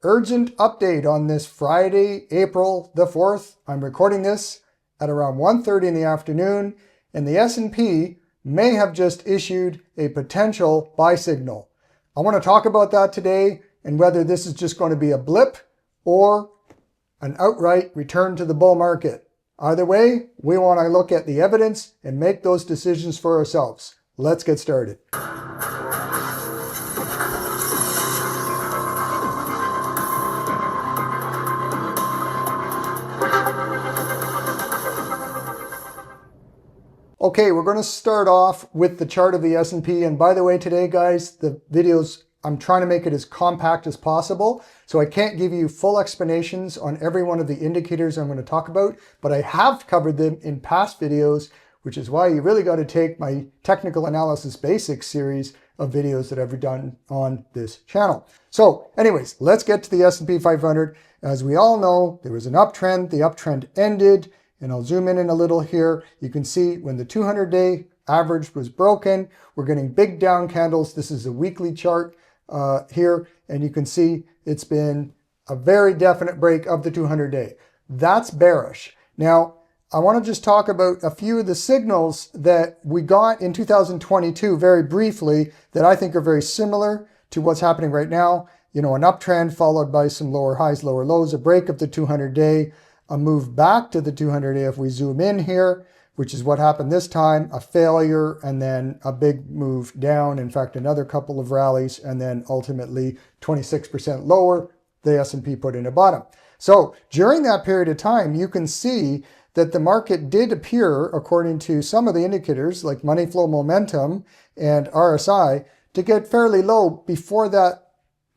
urgent update on this Friday, April the 4th. I'm recording this at around 1:30 in the afternoon, and the S&P may have just issued a potential buy signal. I want to talk about that today and whether this is just going to be a blip or an outright return to the bull market. Either way, we want to look at the evidence and make those decisions for ourselves. Let's get started. Okay, we're going to start off with the chart of the S&P. And by the way, today, guys, the videos, I'm trying to make it as compact as possible. So I can't give you full explanations on every one of the indicators I'm going to talk about, but I have covered them in past videos, which is why you really got to take my technical analysis basics series of videos that I've done on this channel. So anyways, let's get to the S&P 500. As we all know, there was an uptrend. The uptrend ended. And I'll zoom in a little here. You can see when the 200-day average was broken, we're getting big down candles. This is a weekly chart here. And you can see it's been a very definite break of the 200-day. That's bearish. Now, I want to just talk about a few of the signals that we got in 2022 very briefly that I think are very similar to what's happening right now. You know, an uptrend followed by some lower highs, lower lows, a break of the 200-day, a move back to the 200-day if we zoom in here, which is what happened this time, a failure, and then a big move down. In fact, another couple of rallies, and then ultimately 26% lower, the S&P put in a bottom. So during that period of time, you can see that the market did appear, according to some of the indicators like money flow momentum and RSI, to get fairly low before that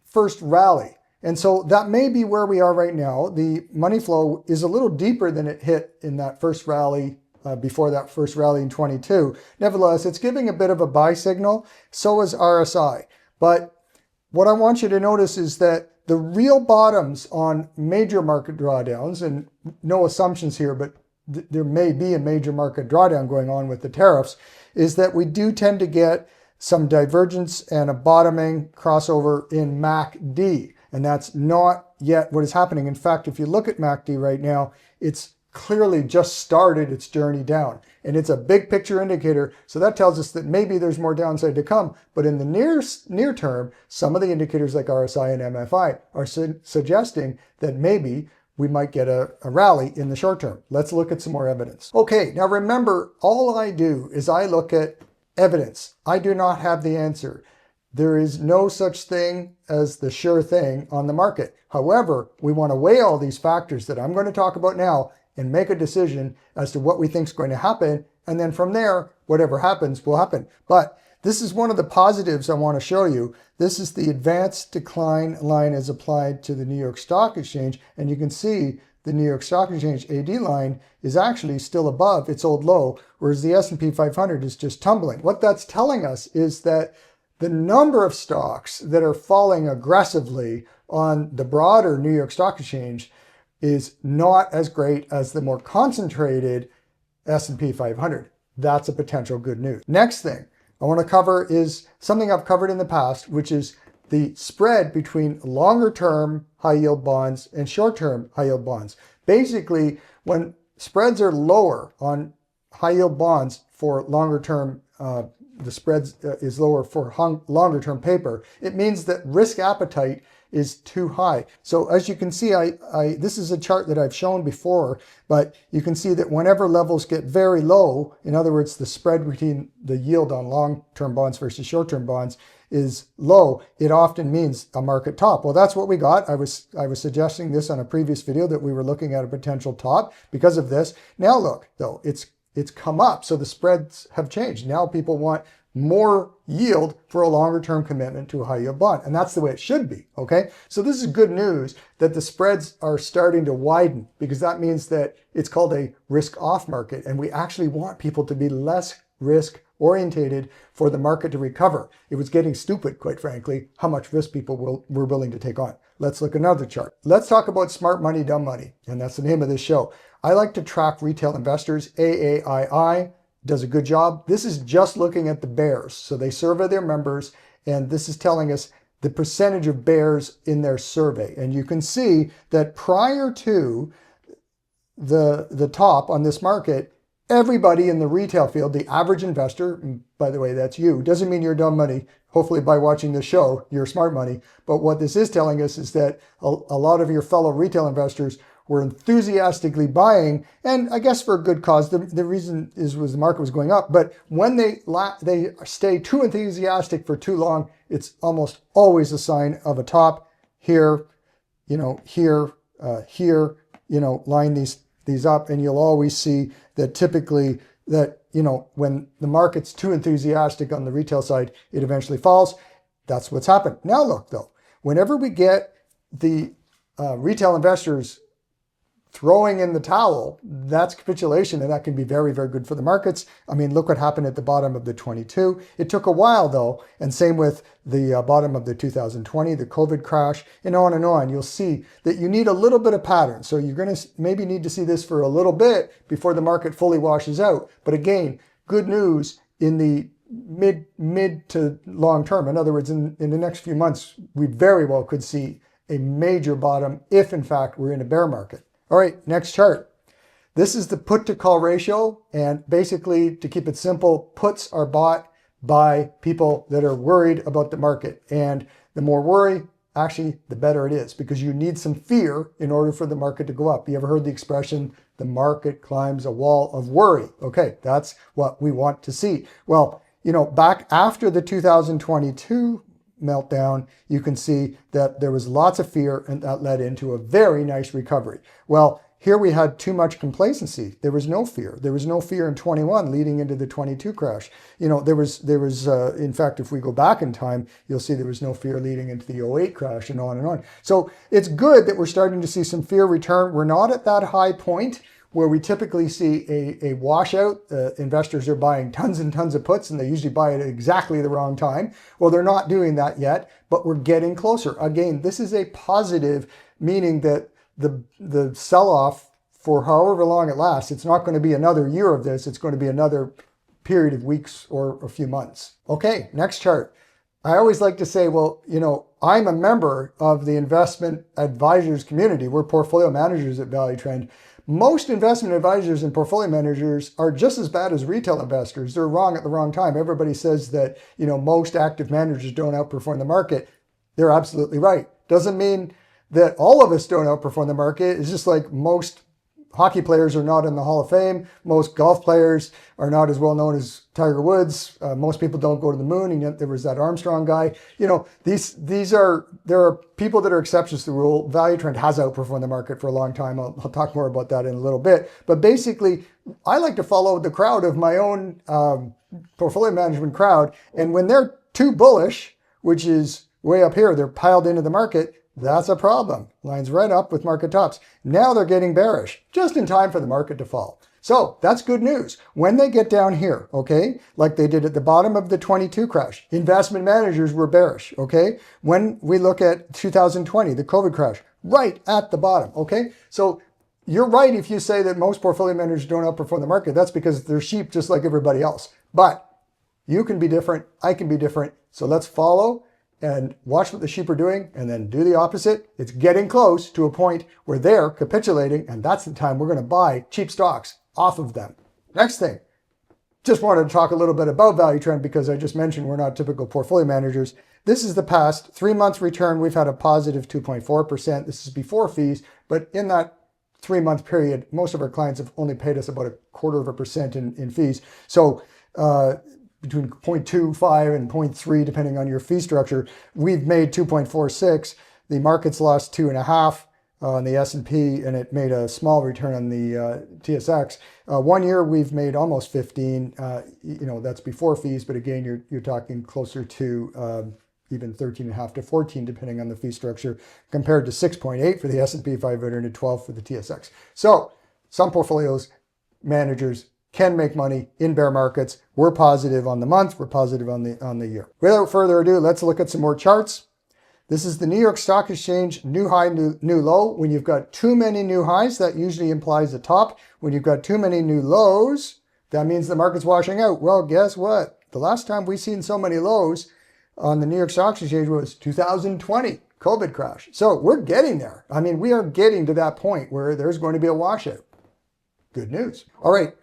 first rally. And so that may be where we are right now. The money flow is a little deeper than it hit in that first rally, before that first rally in 22. Nevertheless, it's giving a bit of a buy signal. So is RSI. But what I want you to notice is that the real bottoms on major market drawdowns, and no assumptions here, but there may be a major market drawdown going on with the tariffs, is that we do tend to get some divergence and a bottoming crossover in MACD. And that's not yet what is happening. In fact, if you look at MACD right now, it's clearly just started its journey down. And it's a big picture indicator. So that tells us that maybe there's more downside to come. But in the near term, some of the indicators like RSI and MFI are suggesting that maybe we might get a rally in the short term. Let's look at some more evidence. Okay, now remember, all I do is I look at evidence. I do not have the answer. There is no such thing as the sure thing on the market. However, we want to weigh all these factors that I'm going to talk about now and make a decision as to what we think is going to happen. And then from there, whatever happens will happen. But this is one of the positives I want to show you. This is the advanced decline line as applied to the New York Stock Exchange. And you can see the New York Stock Exchange AD line is actually still above its old low, whereas the S&P 500 is just tumbling. What that's telling us is that the number of stocks that are falling aggressively on the broader New York Stock Exchange is not as great as the more concentrated S&P 500. That's a potential good news. Next thing I want to cover is something I've covered in the past, which is the spread between longer-term high-yield bonds and short-term high-yield bonds. Basically, when spreads are lower on high-yield bonds for longer-term the spread is lower for longer term paper, it means that risk appetite is too high. So as you can see, this is a chart that I've shown before, but you can see that whenever levels get very low, in other words, the spread between the yield on long-term bonds versus short-term bonds is low, it often means a market top. Well, that's what we got. I was suggesting this on a previous video that we were looking at a potential top because of this. Now look, though, it's come up, so the spreads have changed. Now people want more yield for a longer term commitment to a high yield bond. And that's the way it should be, okay? So this is good news that the spreads are starting to widen, because that means that it's called a risk off market. And we actually want people to be less risk orientated for the market to recover. It was getting stupid, quite frankly, how much risk people were willing to take on. Let's look at another chart. Let's talk about smart money, dumb money. And that's the name of this show. I like to track retail investors. AAII does a good job. This is just looking at the bears. So they survey their members, and this is telling us the percentage of bears in their survey. And you can see that prior to the top on this market, everybody in the retail field, the average investor, and by the way, that's you, doesn't mean you're dumb money. Hopefully by watching this show, you're smart money. But what this is telling us is that a lot of your fellow retail investors were enthusiastically buying, and I guess for a good cause. The reason was the market was going up. But when they stay too enthusiastic for too long, it's almost always a sign of a top. Here, here, line these up, and you'll always see that typically that, when the market's too enthusiastic on the retail side, it eventually falls. That's what's happened. Now look though, whenever we get the retail investors throwing in the towel, that's capitulation, and that can be very, very good for the markets. I mean, look what happened at the bottom of the 22. It took a while though, and same with the bottom of the 2020, the COVID crash, and on and on. You'll see that you need a little bit of pattern. So you're going to maybe need to see this for a little bit before the market fully washes out. But again, good news in the mid to long term. In other words, in the next few months, we very well could see a major bottom if in fact we're in a bear market. All right, next chart. This is the put to call ratio. And basically, to keep it simple, puts are bought by people that are worried about the market. And the more worry, actually, the better it is, because you need some fear in order for the market to go up. You ever heard the expression, the market climbs a wall of worry? Okay, that's what we want to see. Well, back after the 2022 meltdown, you can see that there was lots of fear, and that led into a very nice recovery. Well, here we had too much complacency. There was no fear. There was no fear in 21 leading into the 22 crash. There was in fact, if we go back in time, you'll see there was no fear leading into the 08 crash, and on and on. So it's good that we're starting to see some fear return. We're not at that high point where we typically see a washout. Investors are buying tons and tons of puts, and they usually buy it at exactly the wrong time. Well, they're not doing that yet, but we're getting closer. Again, this is a positive, meaning that the sell-off, for however long it lasts, it's not going to be another year of this. It's going to be another period of weeks or a few months. Okay, next chart. I always like to say, well, I'm a member of the investment advisors community. We're portfolio managers at ValueTrend. Most investment advisors and portfolio managers are just as bad as retail investors. They're wrong at the wrong time. Everybody says that, most active managers don't outperform the market. They're absolutely right. Doesn't mean that all of us don't outperform the market. It's just like most hockey players are not in the Hall of Fame. Most golf players are not as well known as Tiger Woods. Most people don't go to the moon, and yet there was that Armstrong guy. There are people that are exceptions to the rule. ValueTrend has outperformed the market for a long time. I'll talk more about that in a little bit. But basically, I like to follow the crowd of my own portfolio management crowd. And when they're too bullish, which is way up here, they're piled into the market, that's a problem. Lines right up with market tops. Now they're getting bearish, just in time for the market to fall. So that's good news. When they get down here, okay, like they did at the bottom of the 22 crash, investment managers were bearish, okay? When we look at 2020, the COVID crash, right at the bottom, okay? So you're right if you say that most portfolio managers don't outperform the market. That's because they're sheep just like everybody else. But you can be different. I can be different. So let's follow and watch what the sheep are doing, and then do the opposite. It's getting close to a point where they're capitulating, and that's the time we're going to buy cheap stocks off of them. Next thing, just wanted to talk a little bit about ValueTrend because I just mentioned we're not typical portfolio managers. This is the past 3 months return. We've had a positive 2.4%. This is before fees, but in that 3 month period, most of our clients have only paid us about 1/4% in fees. So, between 0.25 and 0.3, depending on your fee structure, we've made 2.46. The market's lost 2.5 on the S&P, and it made a small return on the TSX. 1 year, we've made almost 15. That's before fees, but again, you're talking closer to even 13.5 to 14, depending on the fee structure, compared to 6.8 for the S&P 500 and 12 for the TSX. So some portfolios managers can make money in bear markets. We're positive on the month. We're positive on the year. Without further ado, let's look at some more charts. This is the New York Stock Exchange, new high, new low. When you've got too many new highs, that usually implies a top. When you've got too many new lows, that means the market's washing out. Well, guess what? The last time we've seen so many lows, on the New York Stock Exchange was 2020, COVID crash. So we're getting there. I mean, we are getting to that point where there's going to be a washout. Good news. All right,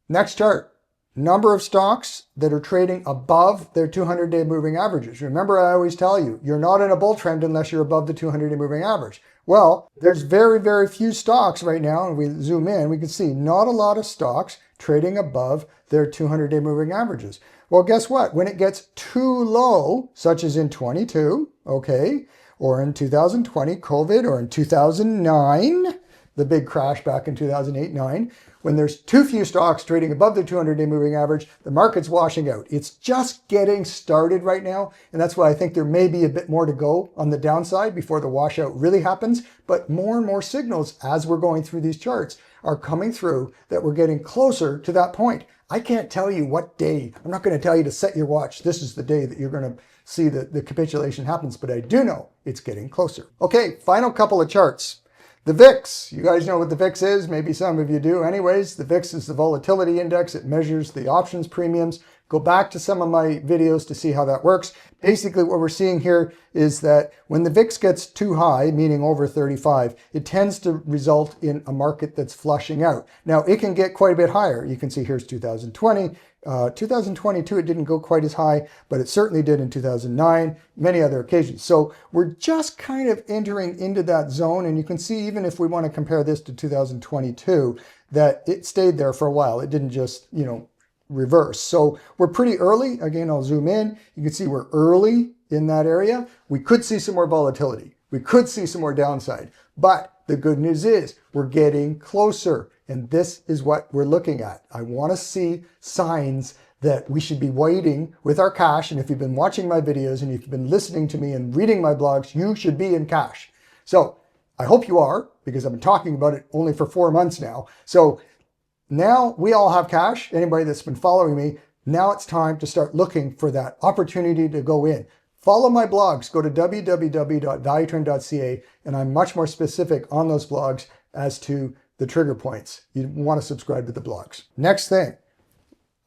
next chart. Number of stocks that are trading above their 200-day moving averages. Remember, I always tell you, you're not in a bull trend unless you're above the 200-day moving average. Well, there's very, very few stocks right now, and we zoom in, we can see not a lot of stocks trading above their 200-day moving averages. Well, guess what? When it gets too low, such as in 22, okay, or in 2020, COVID, or in 2009, the big crash back in 2008-9, when there's too few stocks trading above the 200-day moving average, the market's washing out. It's just getting started right now, and that's why I think there may be a bit more to go on the downside before the washout really happens. But more and more signals as we're going through these charts are coming through that we're getting closer to that point. I can't tell you what day. I'm not going to tell you to set your watch. This is the day that you're going to see the capitulation happens, but I do know it's getting closer. Okay, final couple of charts. The VIX, you guys know what the VIX is, maybe some of you do. Anyways, the VIX is the volatility index. It measures the options premiums. Go back to some of my videos to see how that works. Basically, what we're seeing here is that when the VIX gets too high, meaning over 35, it tends to result in a market that's flushing out. Now, it can get quite a bit higher. You can see here's 2020. 2022, it didn't go quite as high, but it certainly did in 2009, many other occasions. So we're just kind of entering into that zone. And you can see, even if we want to compare this to 2022, that it stayed there for a while. It didn't just, reverse. So we're pretty early. Again, I'll zoom in. You can see we're early in that area. We could see some more volatility. We could see some more downside. But the good news is we're getting closer. And this is what we're looking at. I want to see signs that we should be waiting with our cash. And if you've been watching my videos and you've been listening to me and reading my blogs, you should be in cash. So I hope you are, because I've been talking about it only for 4 months now. So now we all have cash. Anybody that's been following me, now it's time to start looking for that opportunity to go in. Follow my blogs. Go to www.valuetrend.ca, and I'm much more specific on those blogs as to the trigger points. You want to subscribe to the blogs. Next thing,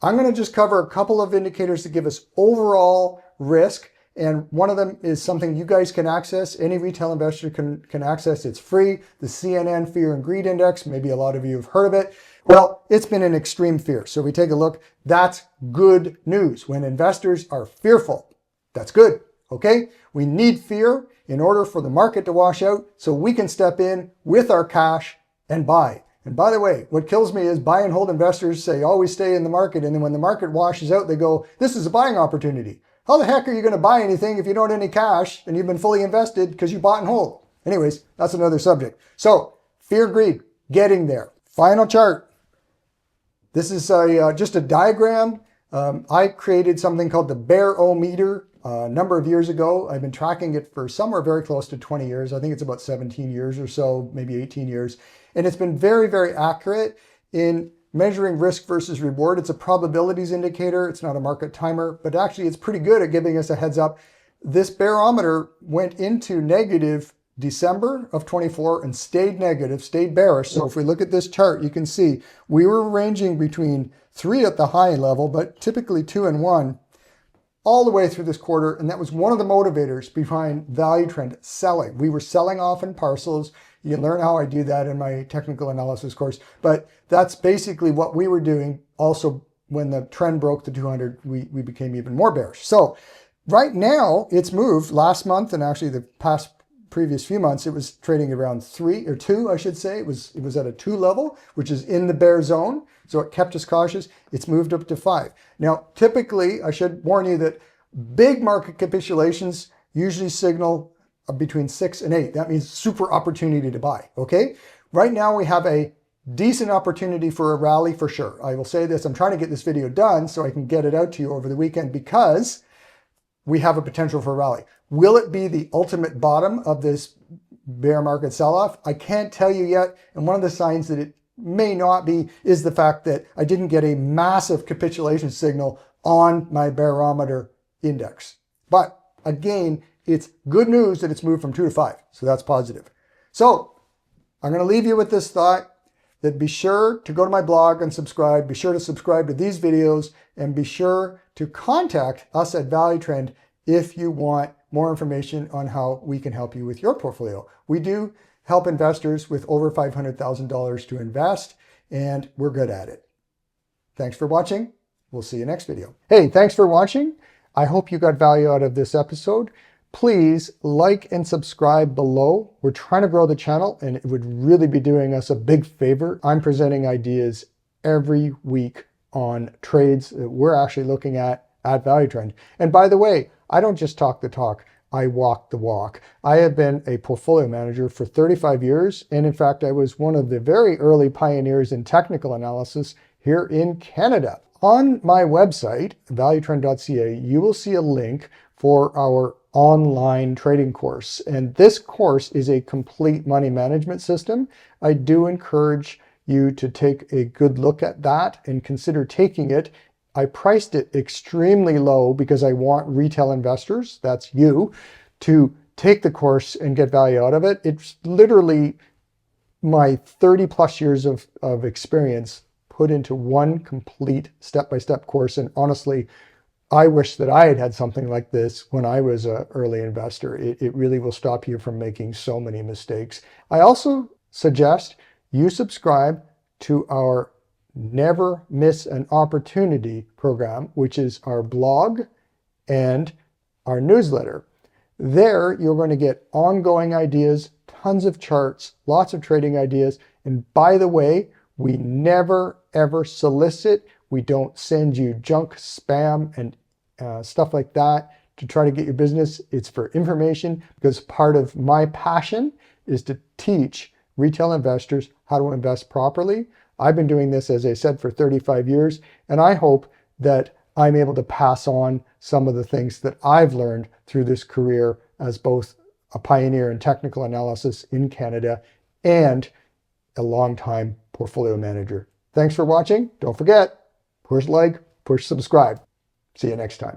I'm going to just cover a couple of indicators that give us overall risk. And one of them is something you guys can access. Any retail investor can access. It's free. The CNN Fear and Greed Index. Maybe a lot of you have heard of it. Well, it's been an extreme fear. So we take a look. That's good news. When investors are fearful, that's good. Okay? We need fear in order for the market to wash out so we can step in with our cash and buy. And by the way, what kills me is buy and hold investors say always stay in the market. And then when the market washes out, they go, this is a buying opportunity. How the heck are you going to buy anything if you don't have any cash and you've been fully invested because you bought and hold? Anyways, that's another subject. So fear, greed, getting there. Final chart. This is just a diagram. I created something called the barometer a number of years ago. I've been tracking it for somewhere very close to 20 years. I think it's about 17 years or so, maybe 18 years. And it's been very, very accurate in measuring risk versus reward. It's a probabilities indicator. It's not a market timer, but actually it's pretty good at giving us a heads up. This barometer went into negative December of 24 and stayed negative, stayed bearish. So if we look at this chart, you can see we were ranging between 3 at the high level, but typically 2 and 1 all the way through this quarter. And that was one of the motivators behind ValueTrend selling. We were selling off in parcels. You can learn how I do that in my technical analysis course, but that's basically what we were doing. Also, when the trend broke the 200, we became even more bearish. So right now it's moved last month, and actually the previous few months, it was trading around 3 or 2, I should say. It was at a 2 level, which is in the bear zone. So it kept us cautious. It's moved up to 5. Now, typically, I should warn you that big market capitulations usually signal between 6 and 8. That means super opportunity to buy, okay? Right now, we have a decent opportunity for a rally for sure. I will say this, I'm trying to get this video done so I can get it out to you over the weekend because we have a potential for a rally. Will it be the ultimate bottom of this bear market sell-off? I can't tell you yet. And one of the signs that it may not be is the fact that I didn't get a massive capitulation signal on my barometer index. But again, it's good news that it's moved from 2 to 5. So that's positive. So I'm going to leave you with this thought that be sure to go to my blog and subscribe. Be sure to subscribe to these videos and be sure to contact us at ValueTrend if you want more information on how we can help you with your portfolio. We do help investors with over $500,000 to invest, and we're good at it. Thanks for watching. We'll see you next video. Hey, thanks for watching. I hope you got value out of this episode. Please like and subscribe below. We're trying to grow the channel, and it would really be doing us a big favor. I'm presenting ideas every week on trades that we're actually looking at ValueTrend. And by the way, I don't just talk the talk, I walk the walk. I have been a portfolio manager for 35 years. And in fact, I was one of the very early pioneers in technical analysis here in Canada. On my website, valuetrend.ca, you will see a link for our online trading course. And this course is a complete money management system. I do encourage you to take a good look at that and consider taking it. I priced it extremely low because I want retail investors, that's you, to take the course and get value out of it. It's literally my 30 plus years of experience put into one complete step-by-step course. And honestly, I wish that I had something like this when I was an early investor. It really will stop you from making so many mistakes. I also suggest you subscribe to our Never Miss an Opportunity program, which is our blog and our newsletter. There, you're going to get ongoing ideas, tons of charts, lots of trading ideas. And by the way, we never, ever solicit. We don't send you junk, spam, and stuff like that to try to get your business. It's for information, because part of my passion is to teach retail investors how to invest properly. I've been doing this, as I said, for 35 years, and I hope that I'm able to pass on some of the things that I've learned through this career as both a pioneer in technical analysis in Canada and a longtime portfolio manager. Thanks for watching. Don't forget, push like, push subscribe. See you next time.